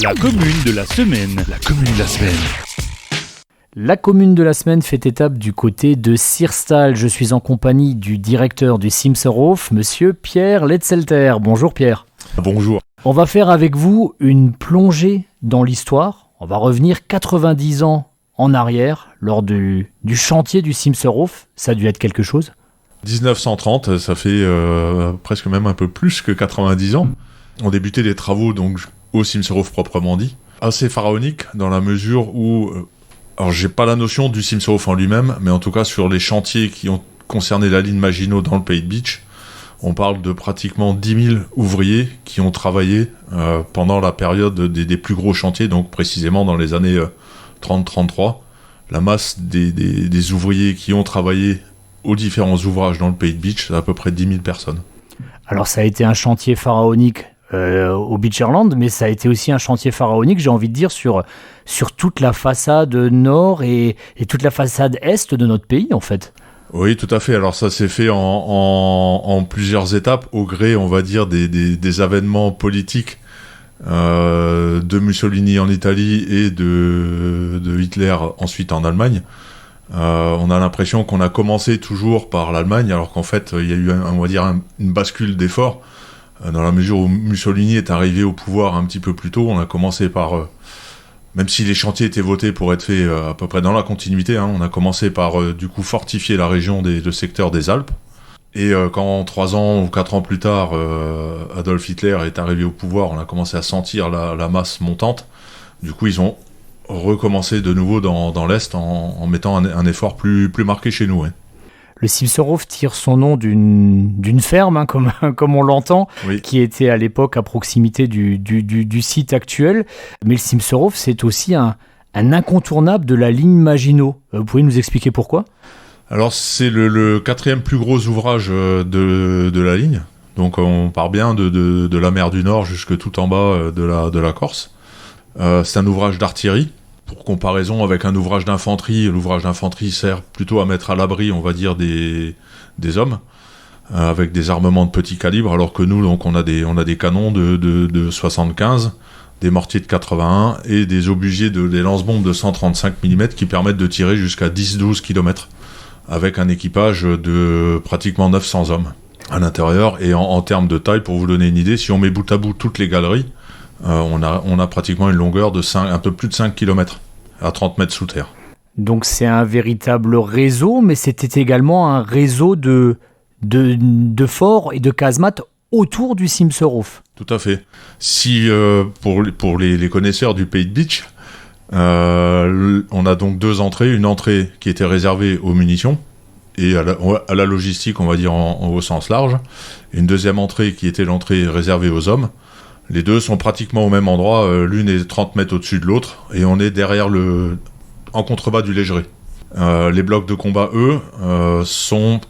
La commune de la semaine. La commune de la semaine. La commune de la semaine fait étape du côté de Sierstal. Je suis en compagnie du directeur du Simserhof, monsieur Pierre Letzelter. Bonjour Pierre. Bonjour. On va faire avec vous une plongée dans l'histoire. On va revenir 90 ans en arrière lors du chantier du Simserhof. Ça a dû être quelque chose. 1930, ça fait presque même un peu plus que 90 ans. On débutait les travaux donc au Simserhof proprement dit. Assez pharaonique dans la mesure où... alors j'ai pas la notion du Simserhof en lui-même, mais en tout cas sur les chantiers qui ont concerné la ligne Maginot dans le Pays de Bitche, on parle de pratiquement 10 000 ouvriers qui ont travaillé pendant la période des plus gros chantiers, donc précisément dans les années 30-33. La masse des ouvriers qui ont travaillé aux différents ouvrages dans le Pays de Bitche, c'est à peu près 10 000 personnes. Alors ça a été un chantier pharaonique au Beacherland, mais ça a été aussi un chantier pharaonique, j'ai envie de dire, sur toute la façade nord et toute la façade est de notre pays, en fait. Oui, tout à fait. Alors ça s'est fait en plusieurs étapes, au gré, on va dire, des avènements politiques de Mussolini en Italie et de Hitler ensuite en Allemagne. On a l'impression qu'on a commencé toujours par l'Allemagne, alors qu'en fait, il y a eu, on va dire, une bascule d'efforts. Dans la mesure où Mussolini est arrivé au pouvoir un petit peu plus tôt, on a commencé par... même si les chantiers étaient votés pour être faits à peu près dans la continuité, on a commencé par du coup fortifier la région le secteur des Alpes. Et quand 3 ans ou 4 ans plus tard, Adolf Hitler est arrivé au pouvoir, on a commencé à sentir la masse montante. Du coup, ils ont recommencé de nouveau dans l'Est en mettant un effort plus marqué chez nous. Ouais. Le Simserhof tire son nom d'une ferme, comme on l'entend, oui, qui était à l'époque à proximité du site actuel. Mais le Simserhof, c'est aussi un incontournable de la ligne Maginot. Vous pouvez nous expliquer pourquoi ? Alors, c'est le 4e plus gros ouvrage de la ligne. Donc, on part bien de la mer du Nord jusque tout en bas de la Corse. C'est un ouvrage d'artillerie. Pour comparaison avec un ouvrage d'infanterie, l'ouvrage d'infanterie sert plutôt à mettre à l'abri, on va dire, des hommes, avec des armements de petit calibre, alors que nous, donc, on a des canons de 75, des mortiers de 81 et des obusiers des lance-bombes de 135 mm qui permettent de tirer jusqu'à 10-12 km, avec un équipage de pratiquement 900 hommes à l'intérieur. Et en termes de taille, pour vous donner une idée, si on met bout à bout toutes les galeries, on a pratiquement une longueur de un peu plus de 5 km, à 30 mètres sous terre. Donc c'est un véritable réseau, mais c'était également un réseau de forts et de casemates autour du Simserhof. Tout à fait. Si, pour les connaisseurs du Pays de Bitche, on a donc 2 entrées. Une entrée qui était réservée aux munitions et à la logistique, on va dire au sens large. Et une deuxième entrée qui était l'entrée réservée aux hommes. Les deux sont pratiquement au même endroit, l'une est 30 mètres au-dessus de l'autre, et on est derrière en contrebas du légeret. Les blocs de combat, eux, sont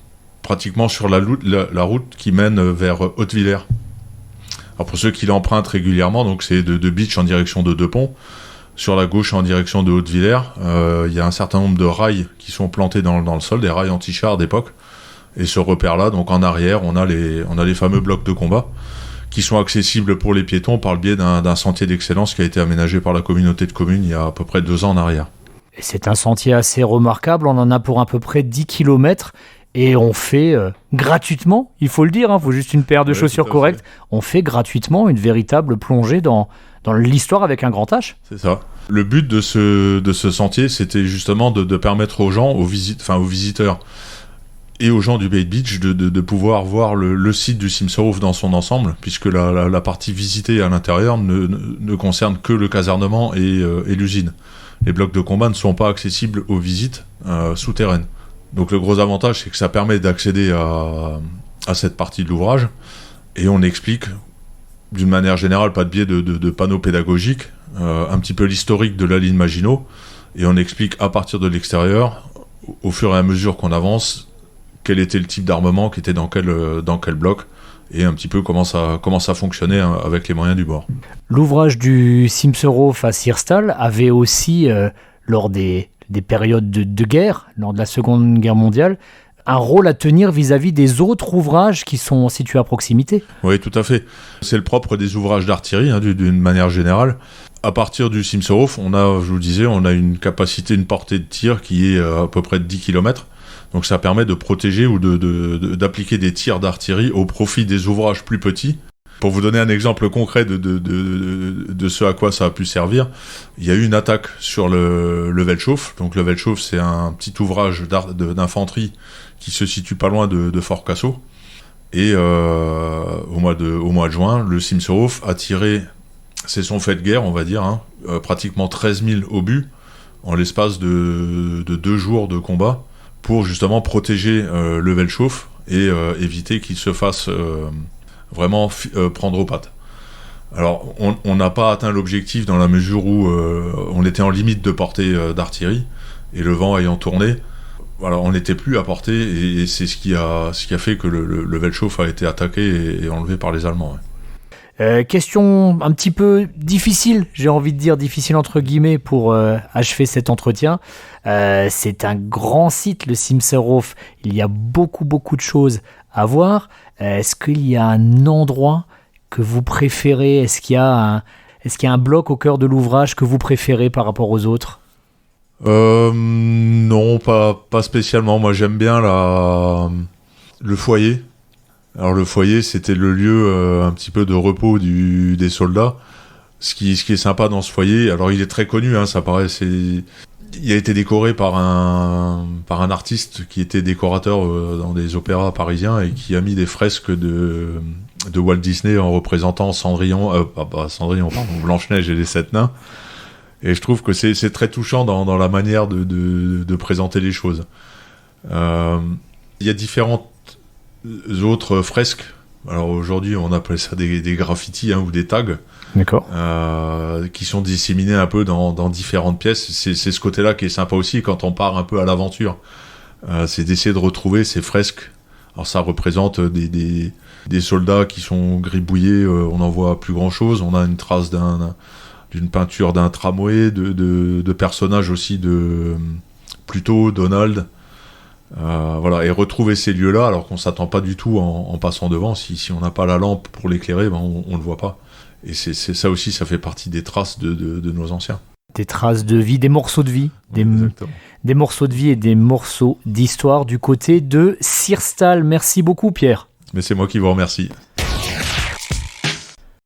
pratiquement sur la route qui mène vers Hautevillers. Alors pour ceux qui l'empruntent régulièrement, donc c'est de Bitche en direction de Deux-Ponts, sur la gauche en direction de Hautevillers, il y a un certain nombre de rails qui sont plantés dans le sol, des rails anti-chars d'époque, et ce repère-là, donc en arrière, on a les fameux blocs de combat, qui sont accessibles pour les piétons par le biais d'un sentier d'excellence qui a été aménagé par la communauté de communes il y a à peu près 2 ans en arrière. Et c'est un sentier assez remarquable, on en a pour à peu près 10 km et on fait gratuitement, il faut le dire, il faut juste une paire de chaussures correctes, on fait gratuitement une véritable plongée dans l'histoire avec un grand H. C'est ça. Le but de ce sentier, c'était justement de permettre aux gens, aux visiteurs, et aux gens du Pays de Bitche de pouvoir voir le site du Simserhof dans son ensemble, puisque la partie visitée à l'intérieur ne concerne que le casernement et l'usine. Les blocs de combat ne sont pas accessibles aux visites souterraines. Donc le gros avantage, c'est que ça permet d'accéder à cette partie de l'ouvrage, et on explique, d'une manière générale, pas de biais de panneaux pédagogiques, un petit peu l'historique de la ligne Maginot, et on explique à partir de l'extérieur, au fur et à mesure qu'on avance, quel était le type d'armement qui était dans quel bloc, et un petit peu comment ça fonctionnait avec les moyens du bord. L'ouvrage du Simserhof à Sierstal avait aussi, lors des périodes de guerre, lors de la Seconde Guerre mondiale, un rôle à tenir vis-à-vis des autres ouvrages qui sont situés à proximité. Oui, tout à fait. C'est le propre des ouvrages d'artillerie, d'une manière générale. À partir du Simserhof, je vous disais, on a une capacité, une portée de tir qui est à peu près de 10 km. Donc ça permet de protéger ou d'appliquer des tirs d'artillerie au profit des ouvrages plus petits. Pour vous donner un exemple concret de ce à quoi ça a pu servir, il y a eu une attaque sur le Weltshof. Donc le Weltshof, c'est un petit ouvrage d'infanterie qui se situe pas loin de Fort Cassel. Et au mois de juin, le Simserhof a tiré, c'est son fait de guerre, on va dire, pratiquement 13 000 obus en l'espace de 2 jours de combat pour justement protéger le Weltshof et éviter qu'il se fasse vraiment prendre aux pattes. Alors, on n'a pas atteint l'objectif dans la mesure où on était en limite de portée d'artillerie, et le vent ayant tourné, voilà, on n'était plus à portée, et c'est ce qui a fait que le Weltshof a été attaqué et enlevé par les Allemands. Ouais. Question un petit peu difficile, j'ai envie de dire difficile entre guillemets pour achever cet entretien. C'est un grand site, le Simserhof. Il y a beaucoup de choses à voir. Est-ce qu'il y a un endroit que vous préférez ? Est-ce qu'il y a un bloc au cœur de l'ouvrage que vous préférez par rapport aux autres ? Non, pas spécialement. Moi, j'aime bien le foyer. Alors le foyer, c'était le lieu un petit peu de repos des soldats. Ce qui est sympa dans ce foyer, alors il est très connu, ça paraît, il a été décoré par un artiste qui était décorateur dans des opéras parisiens et qui a mis des fresques de Walt Disney en représentant Blanche-Neige et les 7 nains. Et je trouve que c'est très touchant dans la manière de présenter les choses. Il y a différentes autres fresques. Alors aujourd'hui, on appelle ça des graffitis ou des tags. D'accord. Qui sont disséminés un peu dans différentes pièces. C'est ce côté-là qui est sympa aussi quand on part un peu à l'aventure. C'est d'essayer de retrouver ces fresques. Alors ça représente des soldats qui sont gribouillés, on n'en voit plus grand-chose. On a une trace d'une peinture d'un tramway, de personnages aussi plutôt Donald. Voilà, et retrouver ces lieux-là, alors qu'on s'attend pas du tout en passant devant. Si on n'a pas la lampe pour l'éclairer, on le voit pas. Et c'est ça aussi, ça fait partie des traces de nos anciens. Des traces de vie, des morceaux de vie, des morceaux de vie et des morceaux d'histoire du côté de Sirstal. Merci beaucoup, Pierre. Mais c'est moi qui vous remercie.